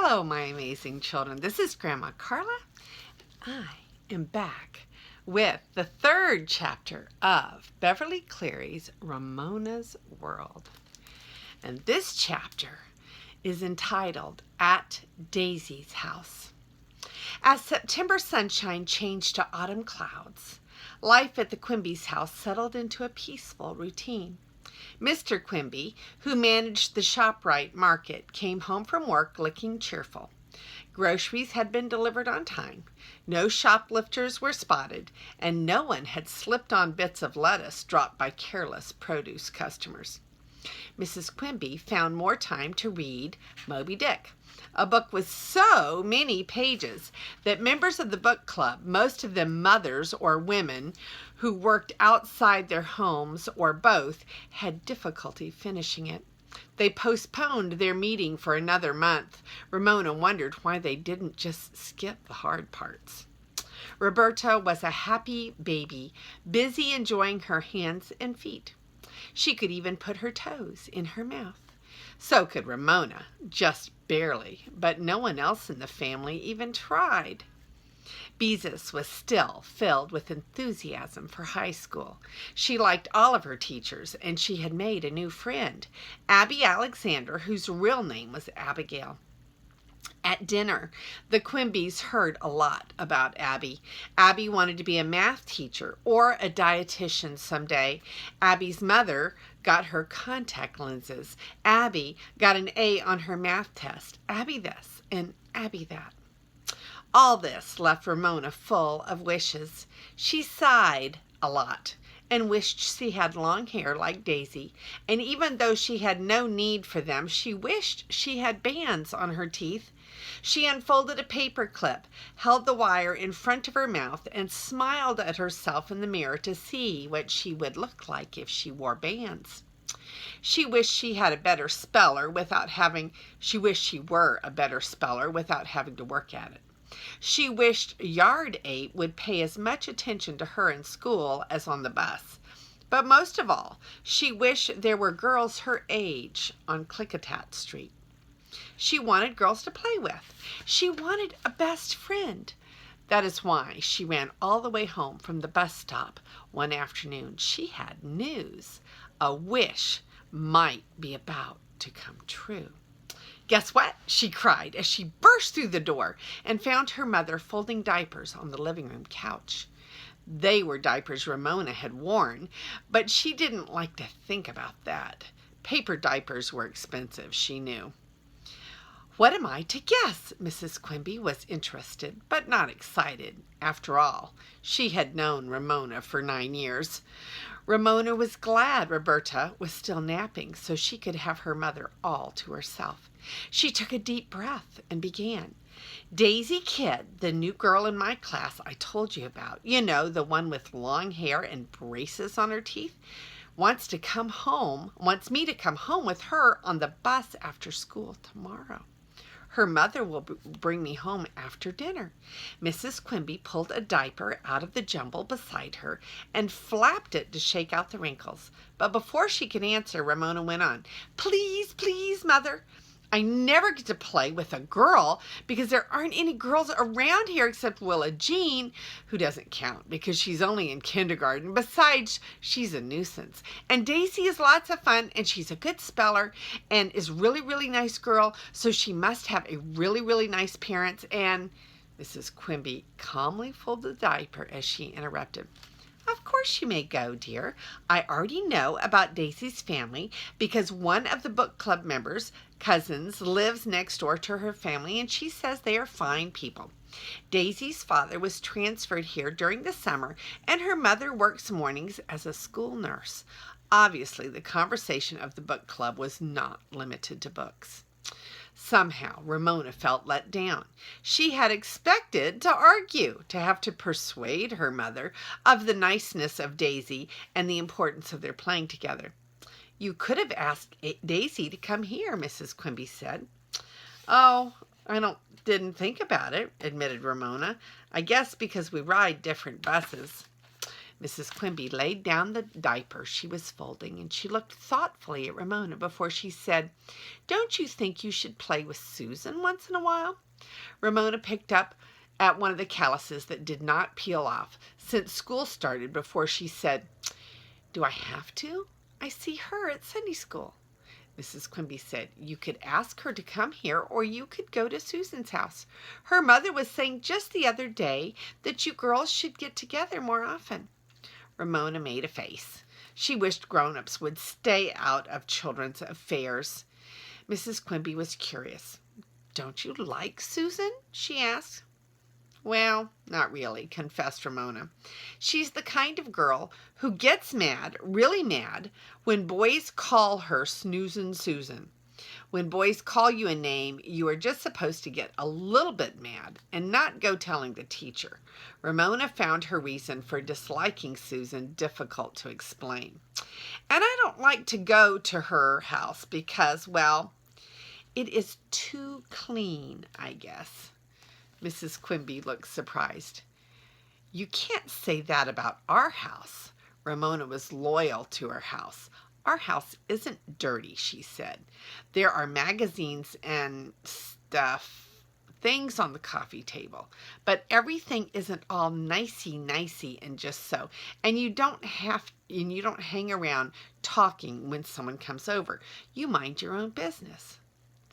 Hello, my amazing children. This is Grandma Carla. I am back with the third chapter of Beverly Cleary's Ramona's World. And this chapter is entitled At Daisy's House. As September sunshine changed to autumn clouds, life at the Quimby's house settled into a peaceful routine. Mr. Quimby, who managed the ShopRite market, came home from work looking cheerful. Groceries had been delivered on time, no shoplifters were spotted, and no one had slipped on bits of lettuce dropped by careless produce customers. Mrs. Quimby found more time to read Moby Dick, a book with so many pages that members of the book club, most of them mothers or women who worked outside their homes or both, had difficulty finishing it. They postponed their meeting for another month. Ramona wondered why they didn't just skip the hard parts. Roberta was a happy baby, busy enjoying her hands and feet. She could even put her toes in her mouth. So could Ramona, just barely, but no one else in the family even tried. Beezus was still filled with enthusiasm for high school. She liked all of her teachers, and she had made a new friend, Abby Alexander, whose real name was Abigail. At dinner, the Quimbys heard a lot about Abby. Abby wanted to be a math teacher or a dietitian someday. Abby's mother got her contact lenses. Abby got an A on her math test. Abby this and Abby that. All this left Ramona full of wishes. She sighed a lot and wished she had long hair like Daisy, and even though she had no need for them, she wished she had bands on her teeth. She unfolded a paper clip, held the wire in front of her mouth, and smiled at herself in the mirror to see what she would look like if she wore bands. She wished she had a better speller without having, she wished she were a better speller without having to work at it. She wished Yard 8 would pay as much attention to her in school as on the bus. But most of all, she wished there were girls her age on Klickitat Street. She wanted girls to play with. She wanted a best friend. That is why she ran all the way home from the bus stop one afternoon. She had news. A wish might be about to come true. "Guess what?" she cried as she burst through the door and found her mother folding diapers on the living room couch. They were diapers Ramona had worn, but she didn't like to think about that. Paper diapers were expensive, she knew. "What am I to guess?" Mrs. Quimby was interested, but not excited. After all, she had known Ramona for 9 years. Ramona was glad Roberta was still napping so she could have her mother all to herself. She took a deep breath and began. "Daisy Kidd, the new girl in my class I told you about, you know, the one with long hair and braces on her teeth, wants me to come home with her on the bus after school tomorrow. Her mother will bring me home after dinner." Mrs. Quimby pulled a diaper out of the jumble beside her and flapped it to shake out the wrinkles. But before she could answer, Ramona went on. "Please, please, Mother, I never get to play with a girl because there aren't any girls around here except Willa Jean, who doesn't count because she's only in kindergarten. Besides, she's a nuisance. And Daisy is lots of fun, and she's a good speller and is really, really nice girl, so she must have a really, really nice parents." And Mrs. Quimby calmly folded the diaper as she interrupted. "Of course you may go, dear. I already know about Daisy's family because one of the book club members' cousins lives next door to her family, and she says they are fine people. Daisy's father was transferred here during the summer, and her mother works mornings as a school nurse." Obviously, the conversation of the book club was not limited to books. Somehow, Ramona felt let down. She had expected to argue, to have to persuade her mother of the niceness of Daisy and the importance of their playing together. "You could have asked Daisy to come here," Mrs. Quimby said. "Oh, I didn't think about it," admitted Ramona. "I guess because we ride different buses." Mrs. Quimby laid down the diaper she was folding, and she looked thoughtfully at Ramona before she said, "Don't you think you should play with Susan once in a while?" Ramona picked up at one of the calluses that did not peel off since school started before she said, "Do I have to? I see her at Sunday school." Mrs. Quimby said, "You could ask her to come here, or you could go to Susan's house. Her mother was saying just the other day that you girls should get together more often." Ramona made a face. She wished grown-ups would stay out of children's affairs. Mrs. Quimby was curious. "Don't you like Susan?" she asked. "Well, not really," confessed Ramona. "She's the kind of girl who gets mad, really mad, when boys call her Snoozin' Susan. When boys call you a name, you are just supposed to get a little bit mad and not go telling the teacher." Ramona found her reason for disliking Susan difficult to explain. "And I don't like to go to her house because, well, it is too clean, I guess." Mrs. Quimby looked surprised. "You can't say that about our house." Ramona was loyal to her house. "Our house isn't dirty," she said. "There are magazines and things on the coffee table, but everything isn't all nicey and just so. And you don't hang around talking when someone comes over. You mind your own business."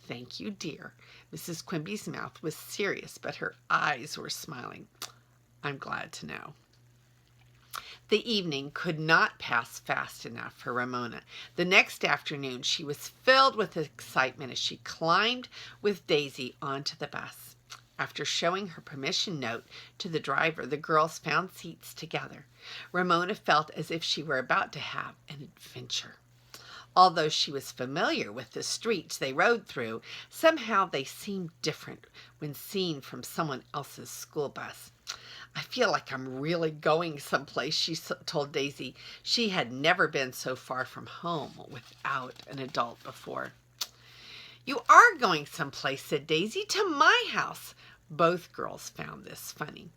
"Thank you, dear." Mrs. Quimby's mouth was serious, but her eyes were smiling. "I'm glad to know." The evening could not pass fast enough for Ramona. The next afternoon she was filled with excitement as she climbed with Daisy onto the bus. After showing her permission note to the driver, the girls found seats together. Ramona felt as if she were about to have an adventure. Although she was familiar with the streets they rode through, somehow they seemed different when seen from someone else's school bus. "I feel like I'm really going someplace," she told Daisy. She had never been so far from home without an adult before. "You are going someplace," said Daisy, "to my house." Both girls found this funny.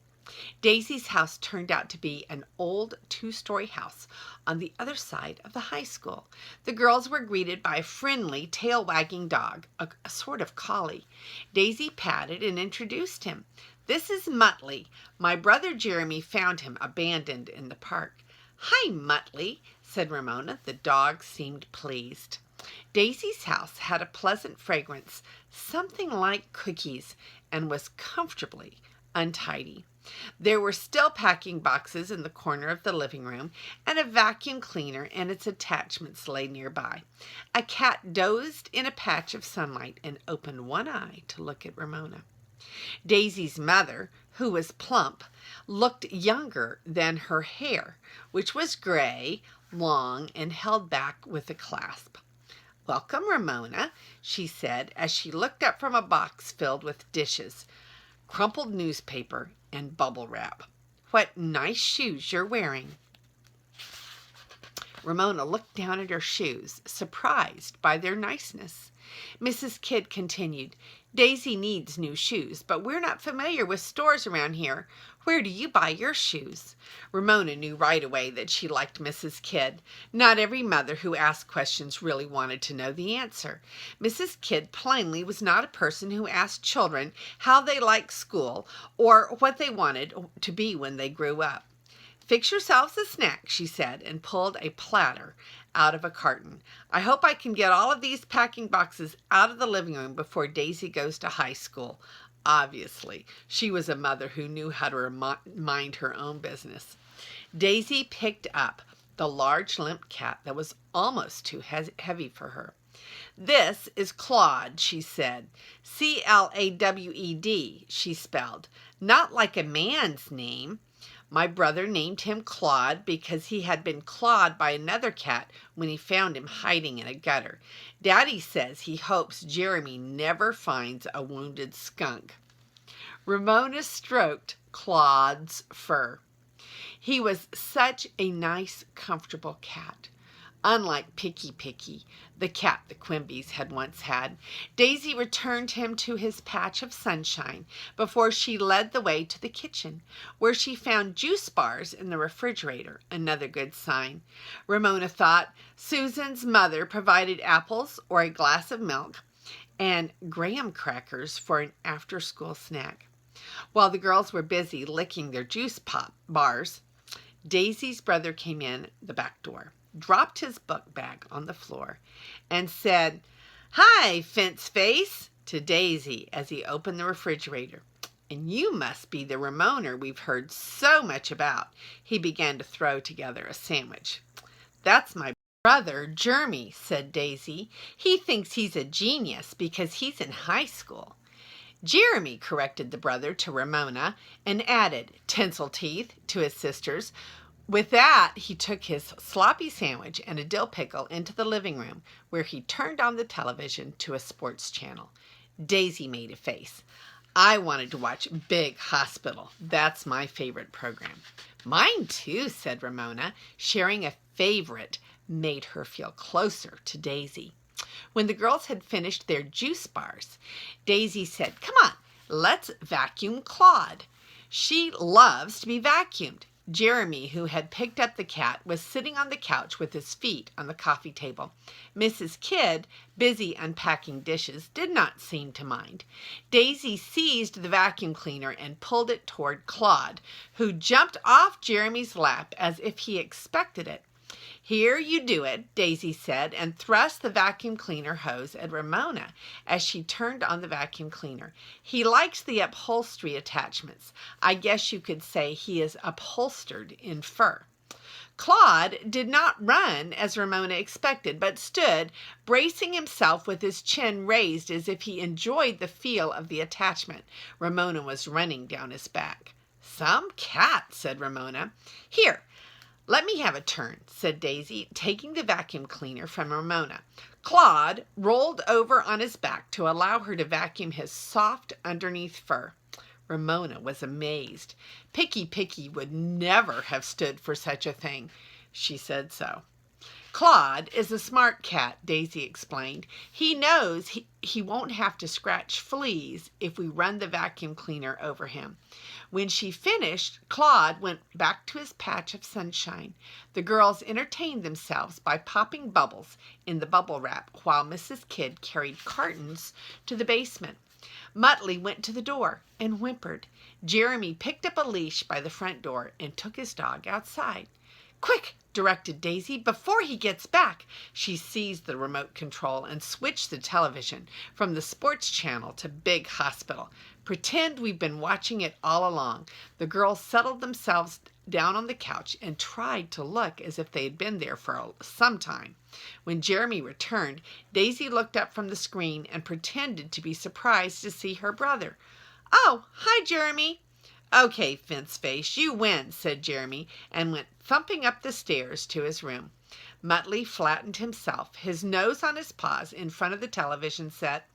Daisy's house turned out to be an old two-story house on the other side of the high school. The girls were greeted by a friendly, tail-wagging dog, a sort of collie. Daisy patted and introduced him. "This is Muttley. My brother Jeremy found him abandoned in the park." "Hi, Muttley," said Ramona. The dog seemed pleased. Daisy's house had a pleasant fragrance, something like cookies, and was comfortably untidy. There were still packing boxes in the corner of the living room, and a vacuum cleaner and its attachments lay nearby. A cat dozed in a patch of sunlight and opened one eye to look at Ramona. Daisy's mother, who was plump, looked younger than her hair, which was gray, long, and held back with a clasp. "Welcome, Ramona," she said as she looked up from a box filled with dishes, crumpled newspaper, and bubble wrap. "What nice shoes you're wearing." Ramona looked down at her shoes, surprised by their niceness. Mrs. Kidd continued, "Daisy needs new shoes, but we're not familiar with stores around here. Where do you buy your shoes?" Ramona knew right away that she liked Mrs. Kidd. Not every mother who asked questions really wanted to know the answer. Mrs. Kidd plainly was not a person who asked children how they liked school or what they wanted to be when they grew up. "Fix yourselves a snack," she said, and pulled a platter out of a carton. "I hope I can get all of these packing boxes out of the living room before Daisy goes to high school." Obviously, she was a mother who knew how to mind her own business. Daisy picked up the large limp cat that was almost too heavy for her. "This is Claude," she said. "Clawed, she spelled. Not like a man's name. My brother named him Claude because he had been clawed by another cat when he found him hiding in a gutter. Daddy says he hopes Jeremy never finds a wounded skunk." Ramona stroked Claude's fur. "He was such a nice, comfortable cat. Unlike Picky Picky, the cat the Quimbies had once had, Daisy returned him to his patch of sunshine before she led the way to the kitchen, where she found juice bars in the refrigerator, another good sign. Ramona thought Susan's mother provided apples or a glass of milk and graham crackers for an after-school snack. While the girls were busy licking their juice pop bars, Daisy's brother came in the back door, dropped his book bag on the floor, and said, "Hi, Fence Face," to Daisy as he opened the refrigerator. "And you must be the Ramona we've heard so much about." He began to throw together a sandwich. "That's my brother, Jeremy," said Daisy. "He thinks he's a genius because he's in high school." "Jeremy," corrected the brother to Ramona, and added, "Tinsel Teeth," to his sisters. With that, he took his sloppy sandwich and a dill pickle into the living room, where he turned on the television to a sports channel. Daisy made a face. "I wanted to watch Big Hospital. That's my favorite program." "Mine too," said Ramona. Sharing a favorite made her feel closer to Daisy. When the girls had finished their juice bars, Daisy said, "Come on, let's vacuum Claude. She loves to be vacuumed." Jeremy, who had picked up the cat, was sitting on the couch with his feet on the coffee table. Mrs. Kidd, busy unpacking dishes, did not seem to mind. Daisy seized the vacuum cleaner and pulled it toward Claude, who jumped off Jeremy's lap as if he expected it. "Here, you do it," Daisy said, and thrust the vacuum cleaner hose at Ramona as she turned on the vacuum cleaner. "He likes the upholstery attachments. I guess you could say he is upholstered in fur." Claude did not run as Ramona expected, but stood, bracing himself with his chin raised as if he enjoyed the feel of the attachment Ramona was running down his back. "Some cat," said Ramona. "Here, let me have a turn," said Daisy, taking the vacuum cleaner from Ramona. Claude rolled over on his back to allow her to vacuum his soft underneath fur. Ramona was amazed. Picky Picky would never have stood for such a thing. She said so. "Claude is a smart cat," Daisy explained. "He knows he won't have to scratch fleas if we run the vacuum cleaner over him." When she finished, Claude went back to his patch of sunshine. The girls entertained themselves by popping bubbles in the bubble wrap while Mrs. Kidd carried cartons to the basement. Muttley went to the door and whimpered. Jeremy picked up a leash by the front door and took his dog outside. "Quick," directed Daisy, "before he gets back." She seized the remote control and switched the television from the sports channel to Big Hospital. "Pretend we've been watching it all along." The girls settled themselves down on the couch and tried to look as if they had been there for some time. When Jeremy returned, Daisy looked up from the screen and pretended to be surprised to see her brother. "Oh, hi, Jeremy." "Okay, Fence Face, you win," said Jeremy, and went thumping up the stairs to his room. Muttley flattened himself, his nose on his paws, in front of the television set.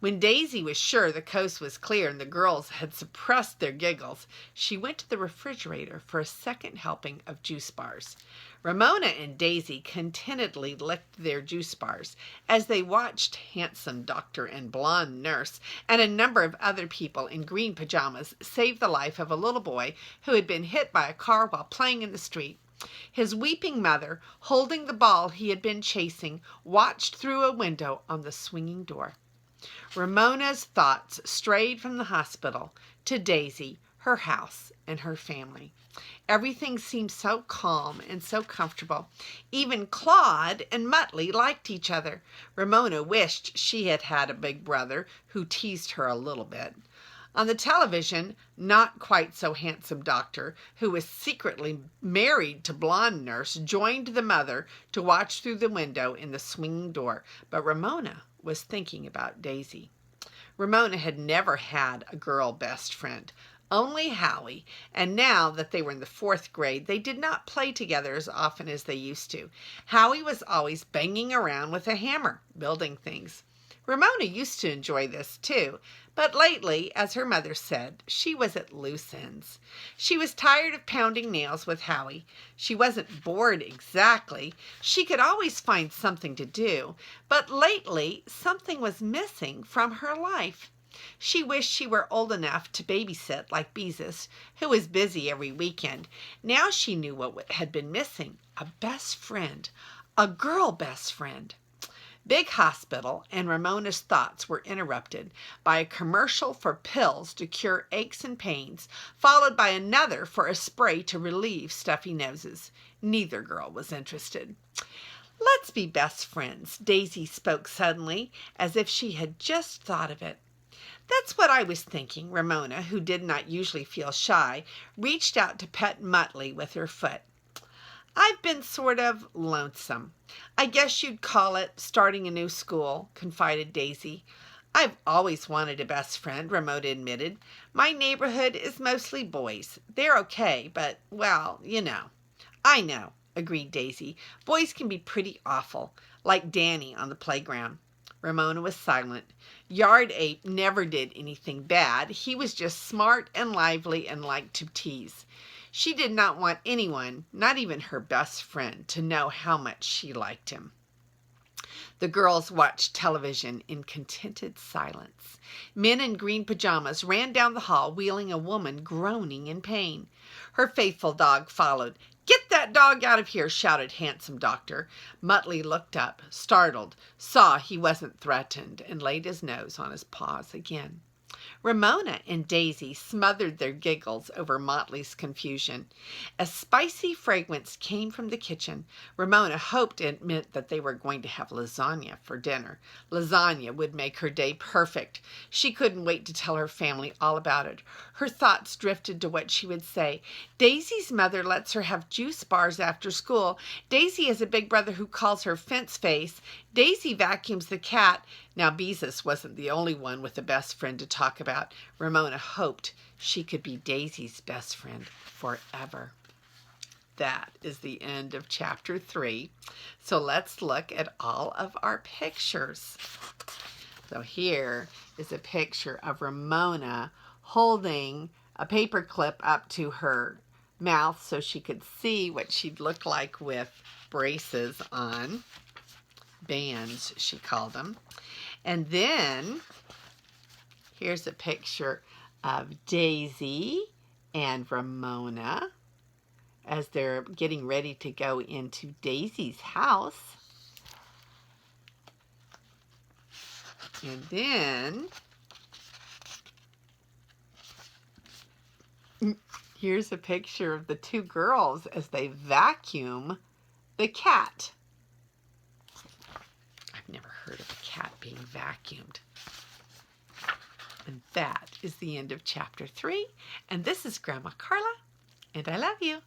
When Daisy was sure the coast was clear and the girls had suppressed their giggles, she went to the refrigerator for a second helping of juice bars. Ramona and Daisy contentedly licked their juice bars as they watched handsome doctor and blonde nurse and a number of other people in green pajamas save the life of a little boy who had been hit by a car while playing in the street. His weeping mother, holding the ball he had been chasing, watched through a window on the swinging door. Ramona's thoughts strayed from the hospital to Daisy, her house, and her family. Everything seemed so calm and so comfortable. Even Claude and Muttley liked each other. Ramona wished she had had a big brother who teased her a little bit. On the television, not quite so handsome doctor, who was secretly married to blonde nurse, joined the mother to watch through the window in the swinging door, but Ramona was thinking about Daisy. Ramona had never had a girl best friend, only Howie, and now that they were in the 4th grade, they did not play together as often as they used to. Howie was always banging around with a hammer, building things. Ramona used to enjoy this too, But lately, as her mother said, she was at loose ends. She was tired of pounding nails with Howie. She wasn't bored exactly. She could always find something to do. But lately, something was missing from her life. She wished she were old enough to babysit like Beezus, who was busy every weekend. Now she knew what had been missing: a best friend, a girl best friend. Big hospital, and Ramona's thoughts were interrupted by a commercial for pills to cure aches and pains, followed by another for a spray to relieve stuffy noses. Neither girl was interested. "Let's be best friends," Daisy spoke suddenly, as if she had just thought of it. "That's what I was thinking." Ramona, who did not usually feel shy, reached out to pet Muttley with her foot. "I've been sort of lonesome. I guess you'd call it starting a new school," confided Daisy. "I've always wanted a best friend," Ramona admitted. "My neighborhood is mostly boys. They're okay, but, well, you know." "I know," agreed Daisy. "Boys can be pretty awful, like Danny on the playground." Ramona was silent. Yard Ape never did anything bad. He was just smart and lively and liked to tease. She did not want anyone, not even her best friend, to know how much she liked him. The girls watched television in contented silence. Men in green pajamas ran down the hall, wheeling a woman groaning in pain. Her faithful dog followed. "Get that dog out of here!" shouted Handsome Doctor. Muttley looked up, startled, saw he wasn't threatened, and laid his nose on his paws again. Ramona and Daisy smothered their giggles over Motley's confusion. A spicy fragrance came from the kitchen. Ramona hoped it meant that they were going to have lasagna for dinner. Lasagna would make her day perfect. She couldn't wait to tell her family all about it. Her thoughts drifted to what she would say. Daisy's mother lets her have juice bars after school. Daisy has a big brother who calls her Fence Face. Daisy vacuums the cat. Now Beezus wasn't the only one with a best friend to talk about. Ramona hoped she could be Daisy's best friend forever. That is the end of chapter 3. So let's look at all of our pictures. So here is a picture of Ramona holding a paper clip up to her mouth so she could see what she'd look like with braces on. Bands, she called them. And then here's a picture of Daisy and Ramona as they're getting ready to go into Daisy's house. And then here's a picture of the two girls as they vacuum the cat. I've never heard of a cat being vacuumed. And that is the end of chapter 3. And this is Grandma Carla, and I love you.